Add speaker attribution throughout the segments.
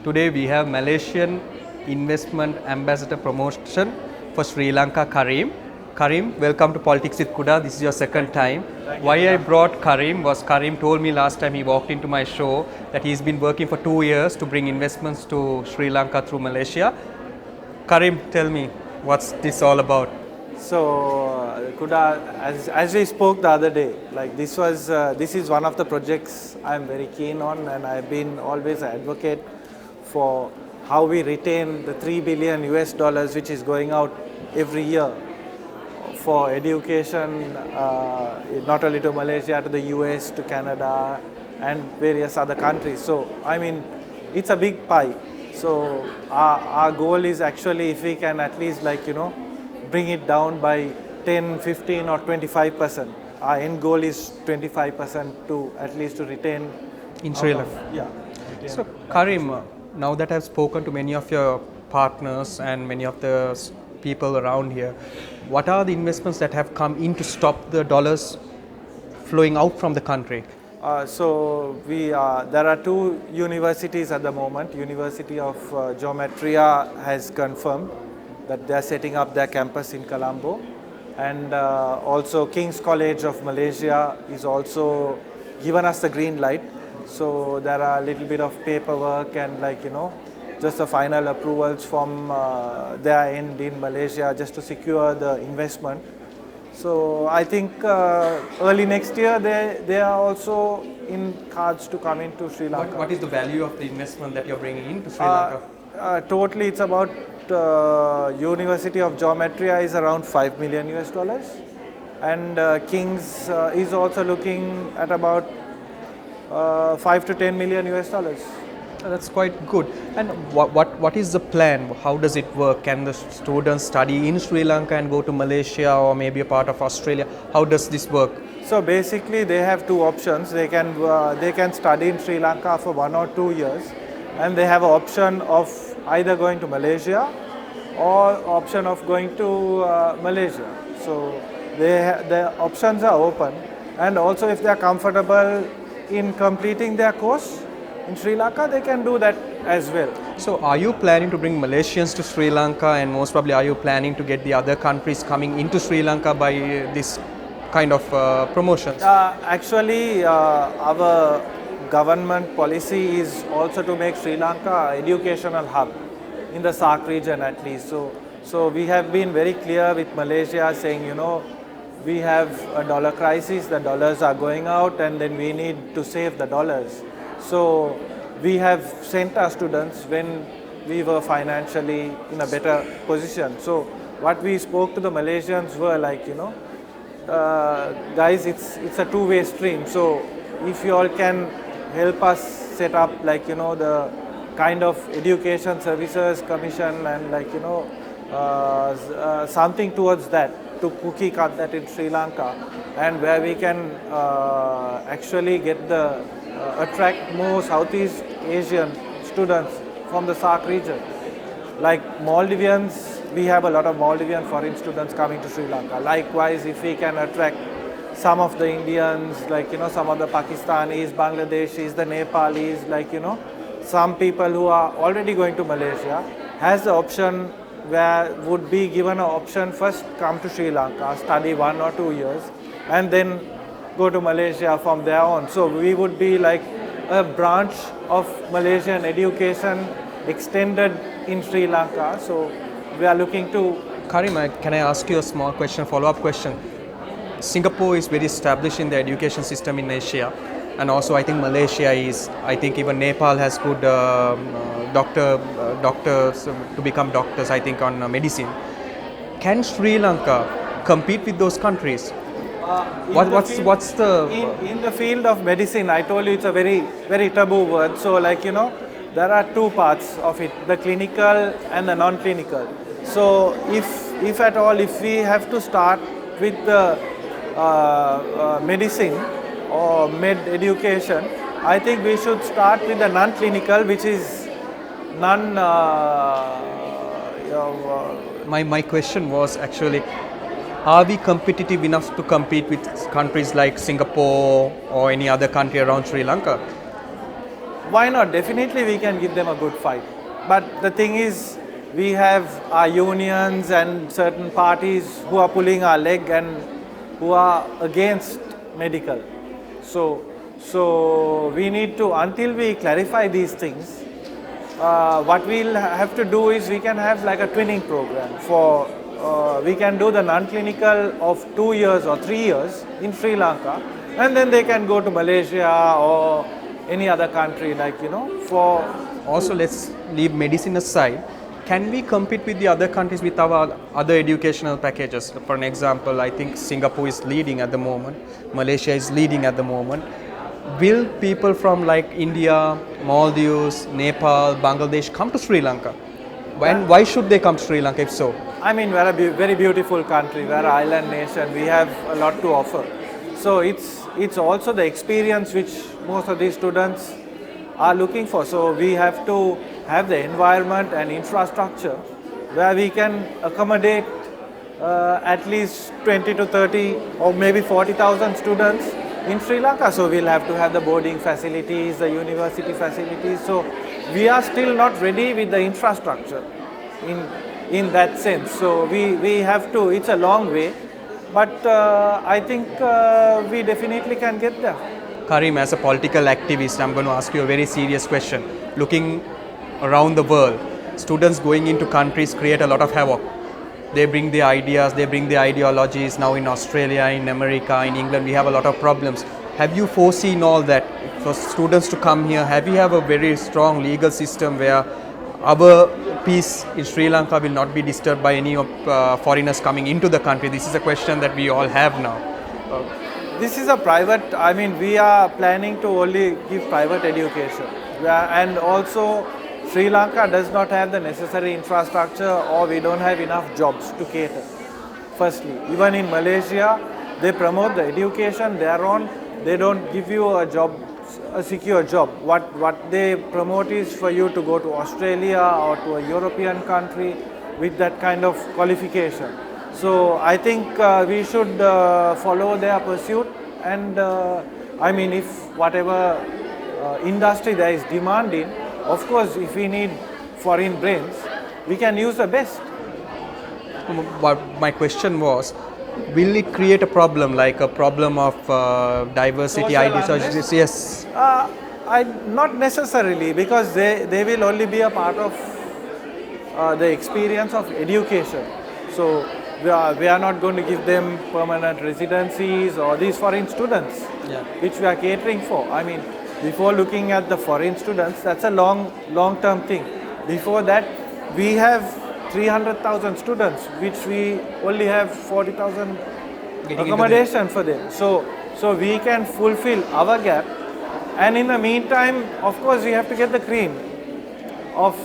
Speaker 1: Today we have Malaysian Investment Ambassador promotion for Sri Lanka, Careem. Careem, welcome to Politics with Cuda. This is your second time. Why I brought Careem was Careem told me last time he walked into my show that he's been working for 2 years to bring investments to Sri Lanka through Malaysia. Careem, tell me, what's this all about?
Speaker 2: So, Cuda, as we spoke the other day, like this is one of the projects I'm very keen on, and I've been always an advocate for how we retain the 3 billion US dollars which is going out every year for education, not only to Malaysia, to the US, to Canada, and various other countries. So, I mean, it's a big pie. So, our goal is actually if we can at least bring it down by 10, 15 or 25%. Our end goal is 25% to at least to retain
Speaker 1: In Sri Lanka.
Speaker 2: Yeah.
Speaker 1: So, Careem, now that I've spoken to many of your partners and many of the people around here, what are the investments that have come in to stop the dollars flowing out from the country?
Speaker 2: There are two universities at the moment. University of Geometria has confirmed that they are setting up their campus in Colombo, and also King's College of Malaysia is also given us the green light. So there are a little bit of paperwork and just the final approvals from their end in Malaysia just to secure the investment. So I think early next year they are also in cards to come into Sri Lanka.
Speaker 1: What is the value of the investment that you're bringing into Sri Lanka?
Speaker 2: Totally it's about University of Geometria is around 5 million US dollars, and King's is also looking at about 5 to 10 million US dollars.
Speaker 1: That's quite good. And what is the plan? How does it work? Can the students study in Sri Lanka and go to Malaysia or maybe a part of Australia? How does this work?
Speaker 2: So basically they have two options. They can study in Sri Lanka for 1 or 2 years, and they have an option of either going to Malaysia or option of going to Malaysia. So the options are open, and also if they are comfortable in completing their course in Sri Lanka, they can do that as well.
Speaker 1: So are you planning to bring Malaysians to Sri Lanka, and most probably are you planning to get the other countries coming into Sri Lanka by this kind of promotions?
Speaker 2: Actually, our government policy is also to make Sri Lanka an educational hub in the SAARC region at least. So we have been very clear with Malaysia saying, we have a dollar crisis, the dollars are going out, and then we need to save the dollars. So we have sent our students when we were financially in a better position. So what we spoke to the Malaysians were guys, it's a two-way stream. So if you all can help us set up the kind of education services commission and something towards that, to cookie cut that in Sri Lanka, and where we can actually get attract more Southeast Asian students from the SAARC region. Like Maldivians, we have a lot of Maldivian foreign students coming to Sri Lanka. Likewise, if we can attract some of the Indians, some of the Pakistanis, Bangladeshis, the Nepalis, some people who are already going to Malaysia, has the option where would be given an option first come to Sri Lanka, study 1 or 2 years, and then go to Malaysia from there on. So we would be like a branch of Malaysian education extended in Sri Lanka. So we are looking to...
Speaker 1: Careem, can I ask you a small question, follow-up question? Singapore is very established in the education system in Asia, and also I think Malaysia is, I think even Nepal has good doctors to become doctors, I think, on medicine. Can Sri Lanka compete with those countries?
Speaker 2: In the field of medicine, I told you it's a very, very taboo word. So there are two parts of it, the clinical and the non-clinical. So if at all, if we have to start with the medicine or med education, I think we should start with the non-clinical, which is
Speaker 1: My question was actually, are we competitive enough to compete with countries like Singapore or any other country around Sri Lanka?
Speaker 2: why not? Definitely we can give them a good fight. But the thing is, we have our unions and certain parties who are pulling our leg and who are against medical. So we need to, until we clarify these things, what we'll have to do is we can have like a twinning program for, we can do the non-clinical of 2 years or 3 years in Sri Lanka, and then they can go to Malaysia or any other country, like, for...
Speaker 1: Also, let's leave medicine aside. Can we compete with the other countries with our other educational packages? For an example, I think Singapore is leading at the moment, Malaysia is leading at the moment. Will people from like India, Maldives, Nepal, Bangladesh come to Sri Lanka? And why should they come to Sri Lanka if so?
Speaker 2: I mean, we're a very beautiful country, we're an island nation, we have a lot to offer. So it's also the experience which most of these students are looking for. So we have to have the environment and infrastructure where we can accommodate at least 20 to 30 or maybe 40,000 students in Sri Lanka. So we'll have to have the boarding facilities, the university facilities. So we are still not ready with the infrastructure in that sense. So we have to, it's a long way, but I think we definitely can get there.
Speaker 1: Careem, as a political activist, I'm going to ask you a very serious question. Looking around the world, students going into countries create a lot of havoc. They bring their ideas, they bring their ideologies. Now in Australia, in America, in England, we have a lot of problems. Have you foreseen all that? For students to come here, have you have a very strong legal system where our peace in Sri Lanka will not be disturbed by any foreigners coming into the country? This is a question that we all have now.
Speaker 2: This is a private, I mean, we are planning to only give private education. And also, Sri Lanka does not have the necessary infrastructure, or we don't have enough jobs to cater. Firstly, even in Malaysia, they promote the education thereon. They don't give you a job, a secure job. What they promote is for you to go to Australia or to a European country with that kind of qualification. So I think we should follow their pursuit, and I mean, if whatever industry there is demand in, of course, if we need foreign brains, we can use the best.
Speaker 1: But my question was, will it create a problem, like a problem of diversity, ideas? Yes.
Speaker 2: Not necessarily, because they will only be a part of the experience of education. So we are not going to give them permanent residencies or these foreign students, which we are catering for. I mean, before looking at the foreign students, that's a long-term thing. Before that, we have 300,000 students, which we only have 40,000 accommodation for them. So we can fulfill our gap, and in the meantime, of course, we have to get the cream of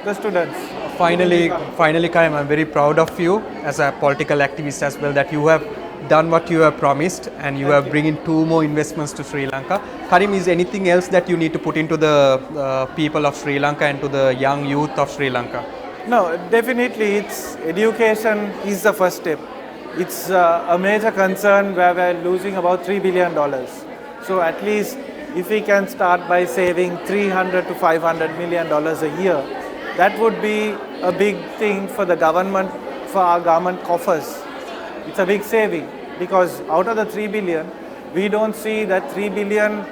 Speaker 2: the students.
Speaker 1: Finally, Careem, I'm very proud of you as a political activist as well, that you have done what you have promised, and you have bring in 2 more investments to Sri Lanka. Careem, is anything else that you need to put into the people of Sri Lanka and to the young youth of Sri Lanka?
Speaker 2: No, definitely it's education is the first step. It's a major concern where we're losing about $3 billion. So at least if we can start by saving $300 to $500 million a year, that would be a big thing for the government, for our government coffers. It's a big saving, because out of the 3 billion, we don't see that 3 billion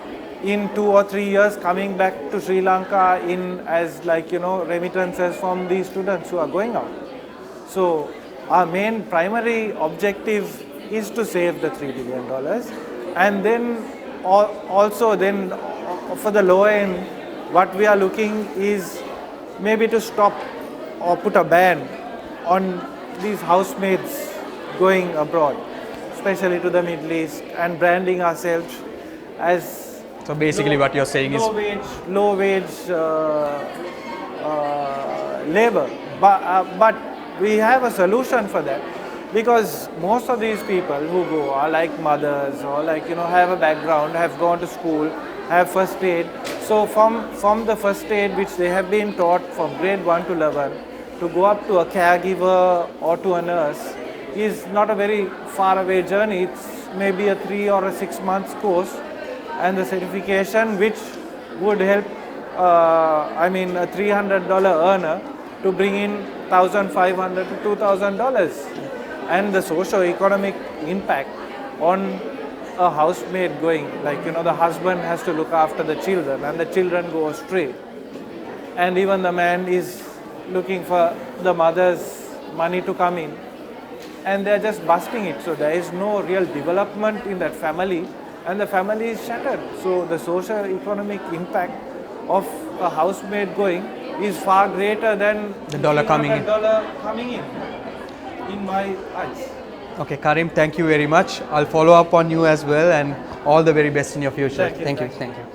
Speaker 2: in 2 or 3 years coming back to Sri Lanka in as remittances from these students who are going out. So our main primary objective is to save the $3 billion, and then also then for the lower end, what we are looking is maybe to stop or put a ban on these housemaids going abroad, especially to the Middle East, and branding ourselves as
Speaker 1: So basically what you're saying is
Speaker 2: low wage labor. But we have a solution for that, because most of these people who go are like mothers, or have a background, have gone to school, have first aid. So from the first aid which they have been taught from grade 1 to 11, to go up to a caregiver or to a nurse is not a very far away journey. It's maybe a 3 or a 6 months course, and the certification which would help a $300 earner to bring in $1,500 to $2,000, and the socio-economic impact on a housemaid going, like the husband has to look after the children and the children go astray, and even the man is looking for the mother's money to come in, and they're just busting it. So there is no real development in that family, and the family is shattered. So the socio-economic impact of a housemaid going is far greater than
Speaker 1: The dollar coming in.
Speaker 2: $300 coming in my eyes.
Speaker 1: Okay, Careem, thank you very much. I'll follow up on you as well, and all the very best in your future.
Speaker 2: Thank you.
Speaker 1: Thank you.
Speaker 2: Thank you.
Speaker 1: Thank you.